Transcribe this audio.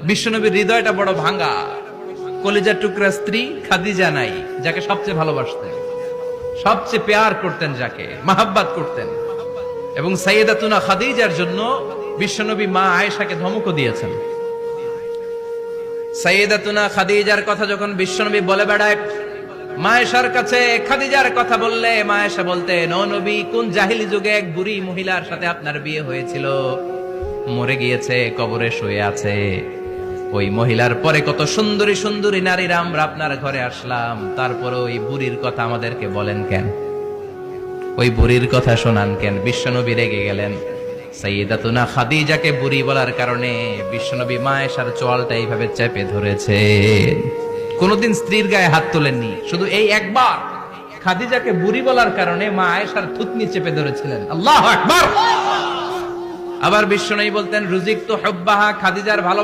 বিশ্বনবীর হৃদয়টা বড় ভাঙা, কলিজার টুকরা স্ত্রী খাদিজা নাই, যাকে সবচেয়ে ভালোবাসতেন, সবচেয়ে প্যার করতেন, যাকে মাহাব্বাত করতেন। এবং সাইয়েদাতুনা খাদিজার জন্য বিশ্বনবী মা আয়েশাকে ধমকও দিয়েছেন। সাইয়েদাতুনা খাদিজার কথা যখন বিশ্বনবী বলে বেড়ায় মা আয়েশার কাছে, খাদিজার কথা বললে মা আয়েশা বলতেন, ও নবী, কোন জাহিলি যুগে এক বুড়ি মহিলার সাথে আপনার বিয়ে হয়েছিল, মরে গিয়েছে, কবরে শুয়ে আছে। ওই মহিলার পরে কত সুন্দরী সুন্দরী নারীরা আমরা আপনার ঘরে আসলাম, তারপরে ওই বুড়ির কথা আমাদেরকে বলেন কেন, ওই বুড়ির কথা শোনান কেন? বিশ্বনবী রেগে গেলেন। সাইয়েদাতুনা খাদিজাকে বুড়ি বলার কারণে বিশ্বনবী মা আয়েশার চোয়ালটা এইভাবে চেপে ধরেছে। কোনদিন স্ত্রীর গায়ে হাত তোলেননি, শুধু এই একবার খাদিজাকে বুড়ি বলার কারণে মা আয়েশার থুতনি চেপে ধরেছিলেন। আল্লাহু আকবার। আবার বিশ্বনবী বলতেন, রুজিক তো হুব্বাহা, খাদিজার ভালো